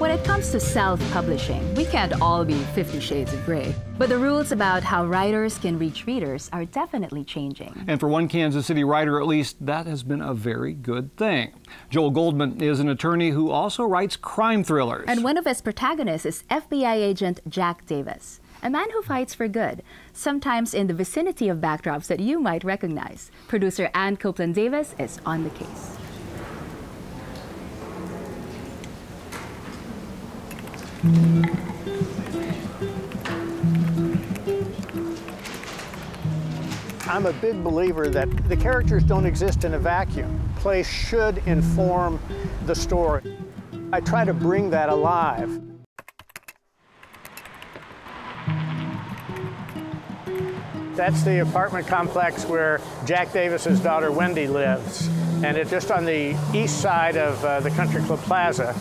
When it comes to self-publishing, we can't all be 50 Shades of Grey. But the rules about how writers can reach readers are definitely changing. And for one Kansas City writer, at least, that has been a very good thing. Joel Goldman is an attorney who also writes crime thrillers. And one of his protagonists is FBI agent Jack Davis, a man who fights for good, sometimes in the vicinity of backdrops that you might recognize. Producer Ann Copeland Davis is on the case. I'm a big believer that the characters don't exist in a vacuum. Place should inform the story. I try to bring that alive. That's the apartment complex where Jack Davis's daughter Wendy lives. And it's just on the east side of the Country Club Plaza.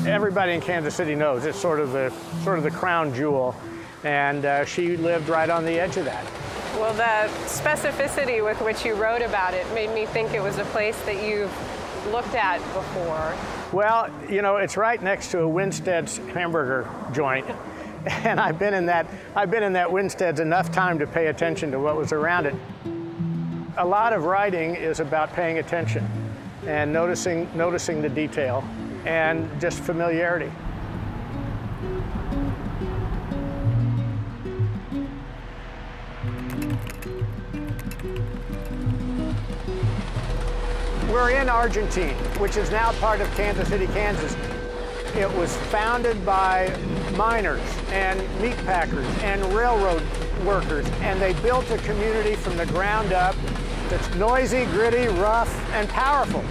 Everybody in Kansas City knows it's sort of the crown jewel. And she lived right on the edge of that. Well, the specificity with which you wrote about it made me think it was a place that you've looked at before. Well, you know, it's right next to a Winstead's hamburger joint. And I've been in that Winstead's enough time to pay attention to what was around it. A lot of writing is about paying attention and noticing the detail and just familiarity. We're in Argentine, which is now part of Kansas City, Kansas. It was founded by miners and meat packers and railroad workers, and they built a community from the ground up that's noisy, gritty, rough, and powerful.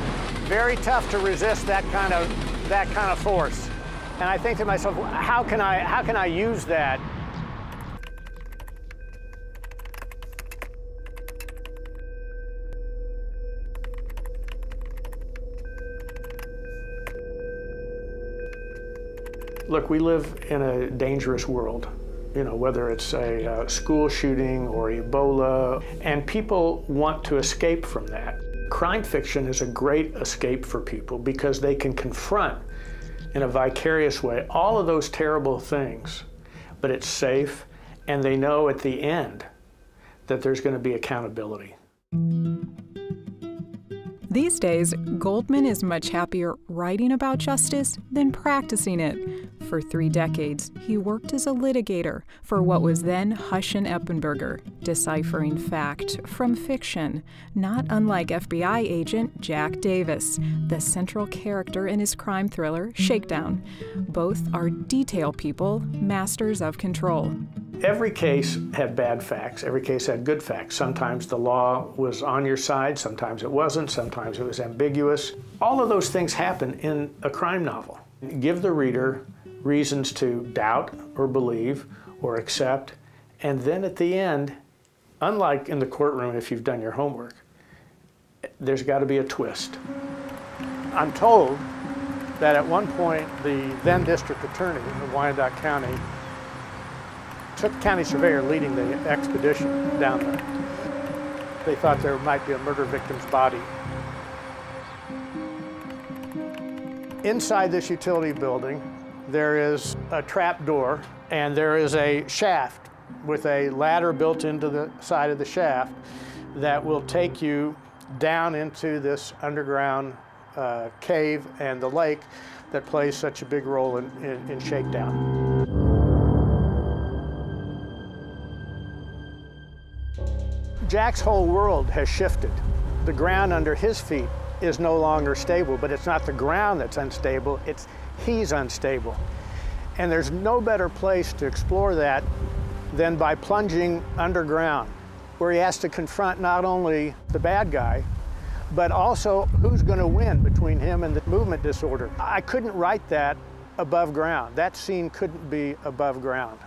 Very tough to resist that kind of force. And I think to myself, how can I use that? Look, we live in a dangerous world, you know, whether it's a school shooting or Ebola, and people want to escape from that. Crime fiction is a great escape for people because they can confront in a vicarious way all of those terrible things, but it's safe, and they know at the end that there's going to be accountability. These days, Goldman is much happier writing about justice than practicing it. For 3 decades, he worked as a litigator for what was then Hush and Eppenberger, deciphering fact from fiction, not unlike FBI agent Jack Davis, the central character in his crime thriller, Shakedown. Both are detail people, masters of control. Every case had bad facts, every case had good facts. Sometimes the law was on your side, sometimes it wasn't, sometimes it was ambiguous. All of those things happen in a crime novel. Give the reader reasons to doubt or believe or accept, and then at the end, unlike in the courtroom if you've done your homework, there's got to be a twist. I'm told that at one point the then district attorney in Wyandotte County took the county surveyor leading the expedition down there. They thought there might be a murder victim's body. Inside this utility building, there is a trap door and there is a shaft with a ladder built into the side of the shaft that will take you down into this underground cave and the lake that plays such a big role in Shakedown. Jack's whole world has shifted. The ground under his feet is no longer stable, but it's not the ground that's unstable, it's he's unstable. And there's no better place to explore that than by plunging underground, where he has to confront not only the bad guy, but also who's going to win between him and the movement disorder. I couldn't write that above ground. That scene couldn't be above ground.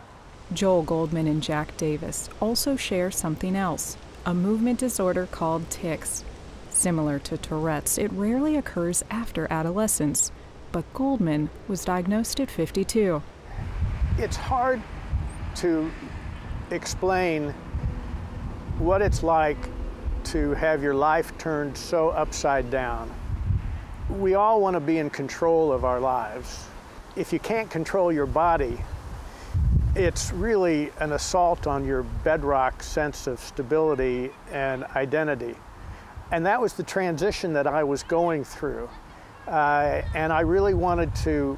Joel Goldman and Jack Davis also share something else, a movement disorder called tics. Similar to Tourette's, it rarely occurs after adolescence, but Goldman was diagnosed at 52. It's hard to explain what it's like to have your life turned so upside down. We all want to be in control of our lives, if you can't control your body, it's really an assault on your bedrock sense of stability and identity. And that was the transition that I was going through. And I really wanted to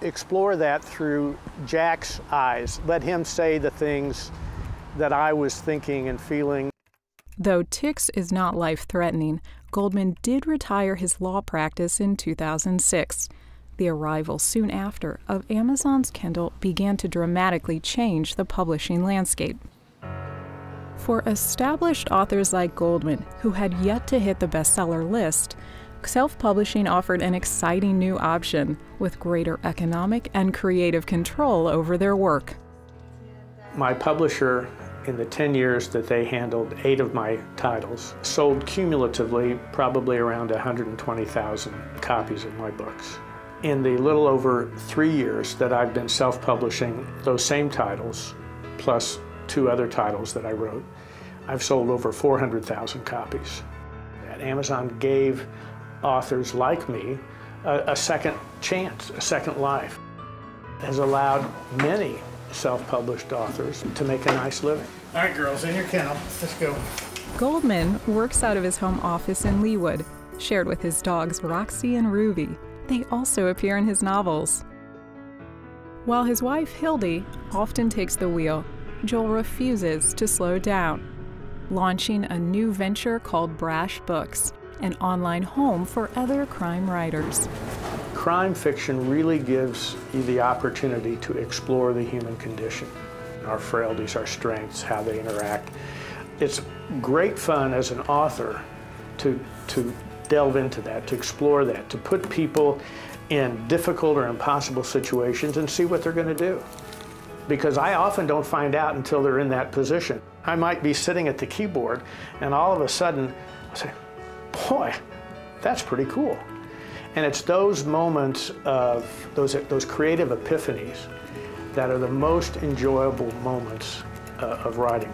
explore that through Jack's eyes, let him say the things that I was thinking and feeling. Though tics is not life-threatening, Goldman did retire his law practice in 2006. The arrival soon after of Amazon's Kindle began to dramatically change the publishing landscape. For established authors like Goldman, who had yet to hit the bestseller list, self-publishing offered an exciting new option with greater economic and creative control over their work. My publisher, in the 10 years that they handled 8 of my titles, sold cumulatively probably around 120,000 copies of my books. In the little over 3 years that I've been self-publishing those same titles, plus 2 other titles that I wrote, I've sold over 400,000 copies. And Amazon gave authors like me a second chance, a second life. It has allowed many self-published authors to make a nice living. All right, girls, in your kennel. Let's go. Goldman works out of his home office in Leawood, shared with his dogs Roxy and Ruby. They also appear in his novels. While his wife Hildy often takes the wheel, Joel refuses to slow down, launching a new venture called Brash Books, an online home for other crime writers. Crime fiction really gives you the opportunity to explore the human condition, our frailties, our strengths, how they interact. It's great fun as an author to delve into that, to explore that, to put people in difficult or impossible situations and see what they're going to do. Because I often don't find out until they're in that position. I might be sitting at the keyboard and all of a sudden I say, boy, that's pretty cool. And it's those moments of those creative epiphanies that are the most enjoyable moments of writing.